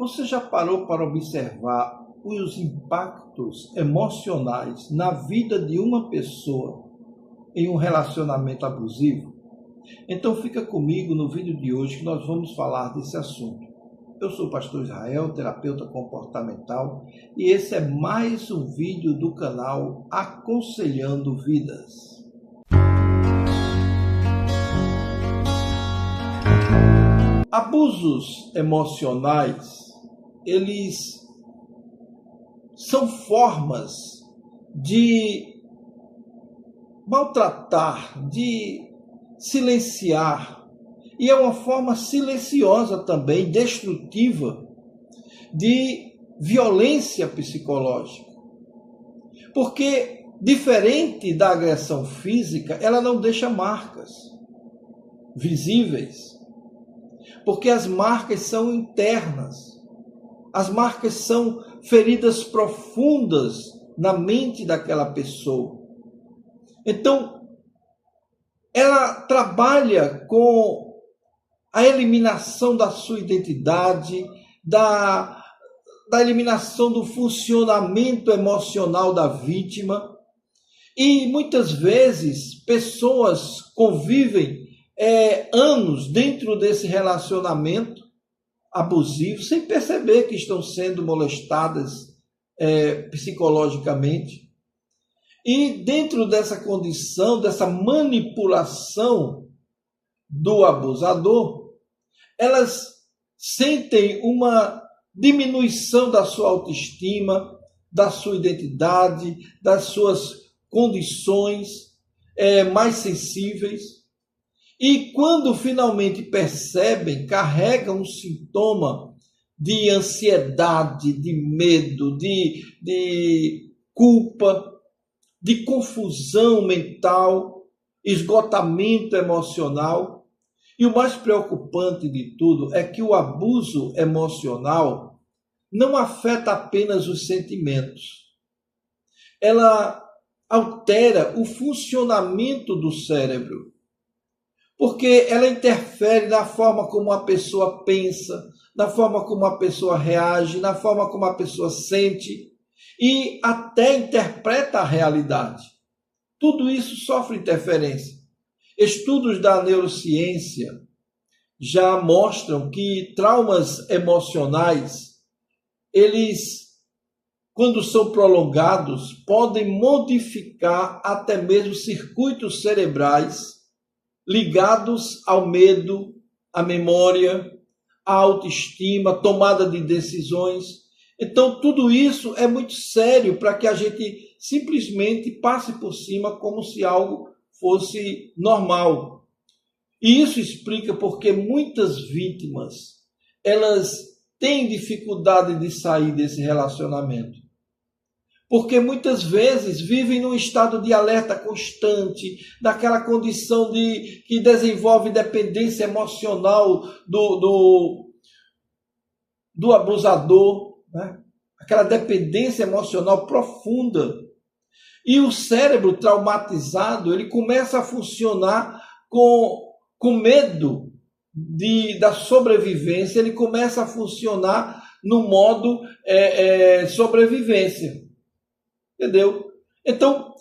Você já parou para observar os impactos emocionais na vida de uma pessoa em um relacionamento abusivo? Então fica comigo no vídeo de hoje que nós vamos falar desse assunto. Eu sou o pastor Israel, terapeuta comportamental, e esse é mais um vídeo do canal Aconselhando Vidas. Abusos emocionais, eles são formas de maltratar, de silenciar, e é uma forma silenciosa também, destrutiva, de violência psicológica. Porque, diferente da agressão física, ela não deixa marcas visíveis. Porque as marcas são internas. As marcas são feridas profundas na mente daquela pessoa. Então, ela trabalha com a eliminação da sua identidade, da eliminação do funcionamento emocional da vítima. E muitas vezes pessoas convivem anos dentro desse relacionamento abusivo, sem perceber que estão sendo molestadas psicologicamente. E dentro dessa condição, dessa manipulação do abusador, elas sentem uma diminuição da sua autoestima, da sua identidade, das suas condições mais sensíveis. E quando finalmente percebem, carregam um sintoma de ansiedade, de medo, de culpa, de confusão mental, esgotamento emocional. E o mais preocupante de tudo é que o abuso emocional não afeta apenas os sentimentos. Ela altera o funcionamento do cérebro, porque ela interfere na forma como a pessoa pensa, na forma como a pessoa reage, na forma como a pessoa sente e até interpreta a realidade. Tudo isso sofre interferência. Estudos da neurociência já mostram que traumas emocionais, eles, quando são prolongados, podem modificar até mesmo circuitos cerebrais ligados ao medo, à memória, à autoestima, tomada de decisões. Então, tudo isso é muito sério para que a gente simplesmente passe por cima como se algo fosse normal. E isso explica porque muitas vítimas, elas têm dificuldade de sair desse relacionamento. Porque muitas vezes vivem num estado de alerta constante, daquela condição que desenvolve dependência emocional do abusador, né? Aquela dependência emocional profunda. E o cérebro traumatizado, ele começa a funcionar com medo da sobrevivência, ele começa a funcionar no modo sobrevivência. Entendeu? Então,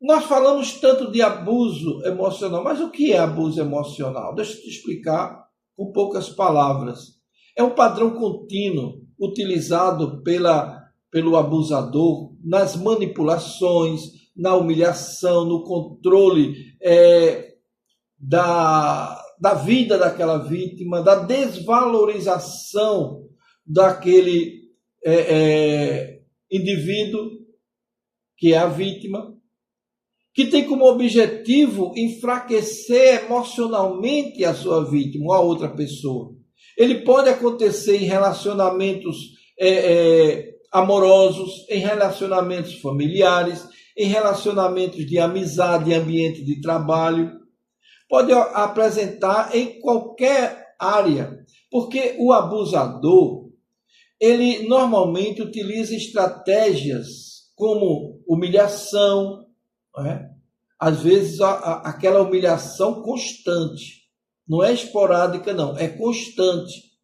nós falamos tanto de abuso emocional, mas o que é abuso emocional? Deixa eu te explicar com poucas palavras. É um padrão contínuo utilizado pelo abusador nas manipulações, na humilhação, no controle da vida daquela vítima, da desvalorização daquele indivíduo, que é a vítima, que tem como objetivo enfraquecer emocionalmente a sua vítima ou a outra pessoa. Ele pode acontecer em relacionamentos amorosos, em relacionamentos familiares, em relacionamentos de amizade, em ambiente de trabalho. Pode apresentar em qualquer área, porque o abusador, ele normalmente utiliza estratégias como humilhação, às vezes aquela humilhação constante, não é esporádica não, é constante,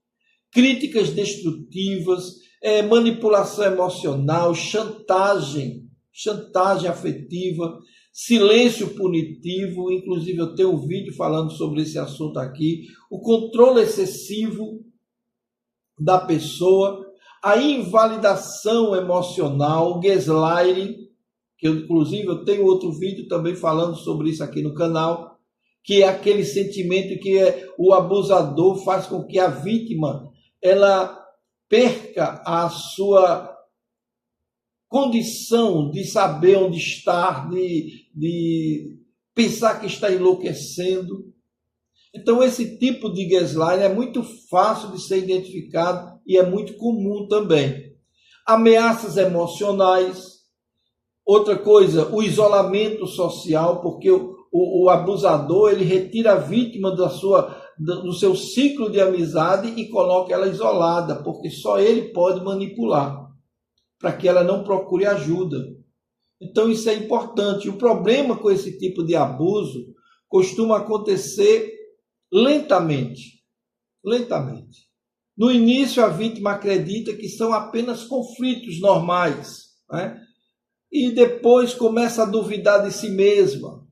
críticas destrutivas, manipulação emocional, chantagem afetiva, silêncio punitivo. Inclusive eu tenho um vídeo falando sobre esse assunto aqui, o controle excessivo da pessoa, a invalidação emocional, o gaslighting, que inclusive eu tenho outro vídeo também falando sobre isso aqui no canal, que é aquele sentimento que o abusador faz com que a vítima ela perca a sua condição de saber onde estar, de pensar que está enlouquecendo. Então esse tipo de gaslighting é muito fácil de ser identificado e é muito comum também. Ameaças emocionais. Outra coisa, o isolamento social, porque o abusador ele retira a vítima do seu ciclo de amizade e coloca ela isolada, porque só ele pode manipular, para que ela não procure ajuda. Então isso é importante. O problema com esse tipo de abuso costuma acontecer lentamente. No início a vítima acredita que são apenas conflitos normais, né? E depois começa a duvidar de si mesma.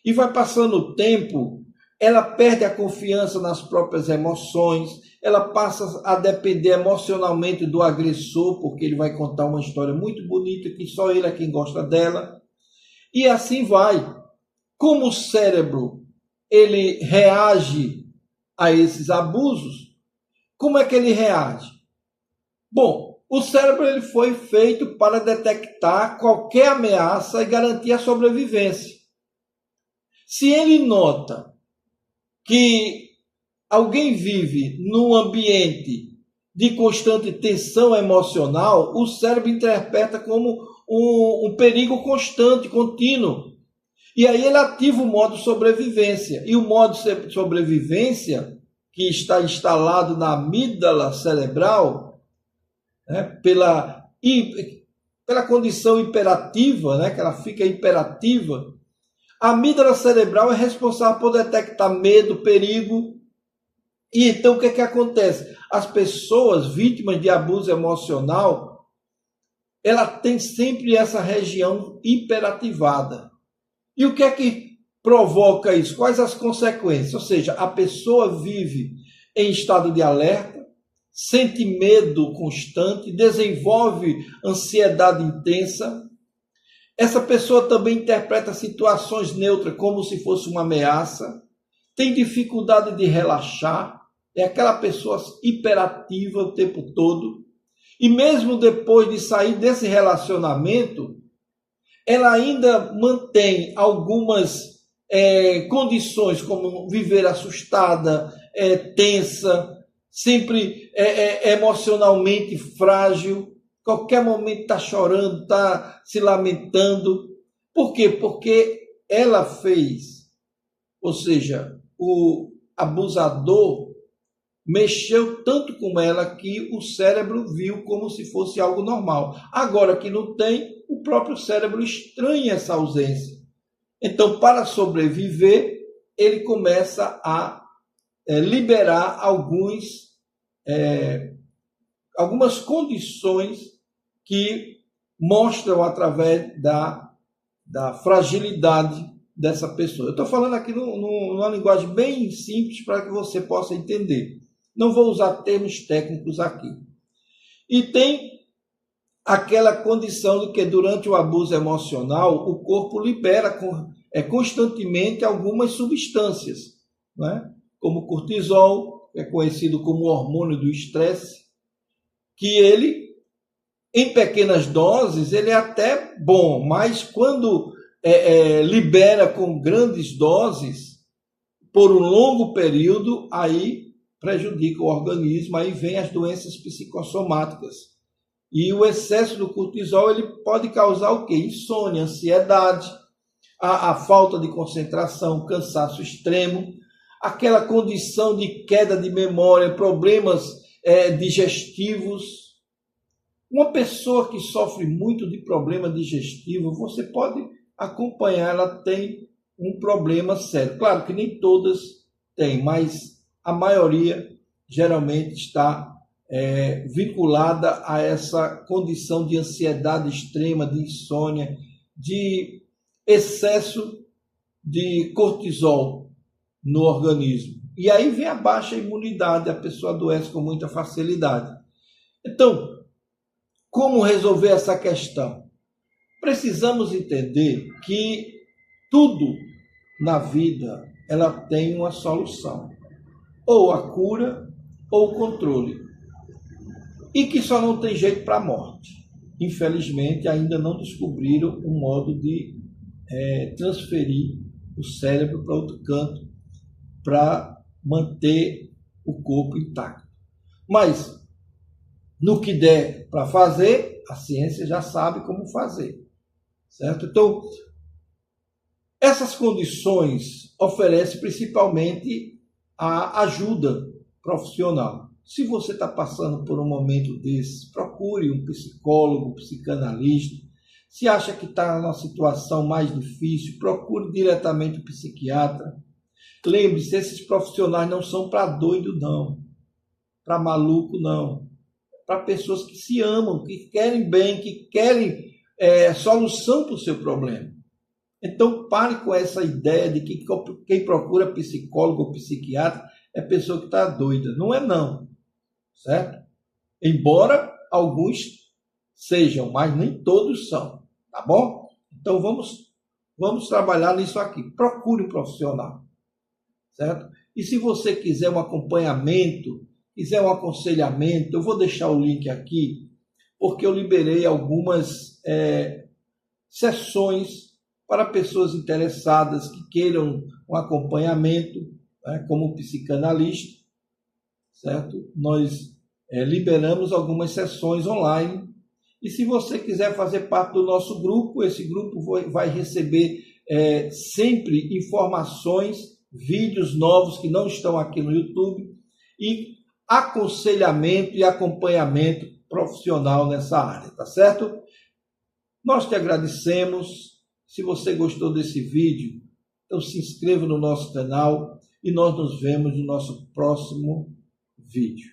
E vai passando o tempo, ela perde a confiança nas próprias emoções, ela passa a depender emocionalmente do agressor, porque ele vai contar uma história muito bonita que só ele é quem gosta dela. E assim vai. Como o cérebro ele reage a esses abusos, como é que ele reage? Bom, o cérebro ele foi feito para detectar qualquer ameaça e garantir a sobrevivência. Se ele nota que alguém vive num ambiente de constante tensão emocional, o cérebro interpreta como um perigo constante, contínuo. E aí ele ativa o modo sobrevivência. E o modo sobrevivência, que está instalado na amígdala cerebral, né, pela condição imperativa, né, que ela fica imperativa, a amígdala cerebral é responsável por detectar medo, perigo. E então o que acontece? As pessoas vítimas de abuso emocional, ela tem sempre essa região hiperativada. E o que é que provoca isso? Quais as consequências? Ou seja, a pessoa vive em estado de alerta, sente medo constante, desenvolve ansiedade intensa. Essa pessoa também interpreta situações neutras como se fosse uma ameaça, tem dificuldade de relaxar, é aquela pessoa hiperativa o tempo todo. E mesmo depois de sair desse relacionamento, ela ainda mantém algumas condições, como viver assustada, tensa, sempre emocionalmente frágil, qualquer momento está chorando, está se lamentando. Por quê? Porque ela fez, ou seja, o abusador mexeu tanto com ela que o cérebro viu como se fosse algo normal. Agora que não tem, o próprio cérebro estranha essa ausência. Então, para sobreviver, ele começa a liberar algumas condições que mostram através da fragilidade dessa pessoa. Eu estou falando aqui numa linguagem bem simples para que você possa entender. Não vou usar termos técnicos aqui. E tem aquela condição de que durante o abuso emocional o corpo libera constantemente algumas substâncias, né? Como o cortisol, que é conhecido como hormônio do estresse, que ele, em pequenas doses, ele é até bom, mas quando libera com grandes doses, por um longo período, aí prejudica o organismo, aí vem as doenças psicossomáticas. E o excesso do cortisol ele pode causar o quê? Insônia, ansiedade, a falta de concentração, cansaço extremo, aquela condição de queda de memória, problemas digestivos. Uma pessoa que sofre muito de problema digestivo, você pode acompanhar, ela tem um problema sério. Claro que nem todas têm, mas a maioria geralmente está vinculada a essa condição de ansiedade extrema, de insônia, de excesso de cortisol no organismo. E aí vem a baixa imunidade, a pessoa adoece com muita facilidade. Então, como resolver essa questão? Precisamos entender que tudo na vida ela tem uma solução, ou a cura ou o controle, e que só não tem jeito para a morte. Infelizmente, ainda não descobriram um modo de transferir o cérebro para outro canto para manter o corpo intacto. Mas, no que der para fazer, a ciência já sabe como fazer, certo? Então, essas condições oferecem principalmente a ajuda profissional. Se você está passando por um momento desse, procure um psicólogo, um psicanalista. Se acha que está numa situação mais difícil, procure diretamente o psiquiatra. Lembre-se, esses profissionais não são para doido, não. Para maluco, não. Para pessoas que se amam, que querem bem, que querem solução para o seu problema. Então, pare com essa ideia de que quem procura psicólogo ou psiquiatra é pessoa que está doida. Não é, não. Certo? Embora alguns sejam, mas nem todos são. Tá bom? Então, vamos trabalhar nisso aqui. Procure um profissional. Certo? E se você quiser um acompanhamento, quiser um aconselhamento, eu vou deixar o link aqui, porque eu liberei algumas sessões para pessoas interessadas que queiram um acompanhamento, como psicanalista, certo? Nós liberamos algumas sessões online, e se você quiser fazer parte do nosso grupo, esse grupo vai receber sempre informações, vídeos novos que não estão aqui no YouTube, e aconselhamento e acompanhamento profissional nessa área, tá certo? Nós te agradecemos. Se você gostou desse vídeo, então se inscreva no nosso canal e nós nos vemos no nosso próximo vídeo.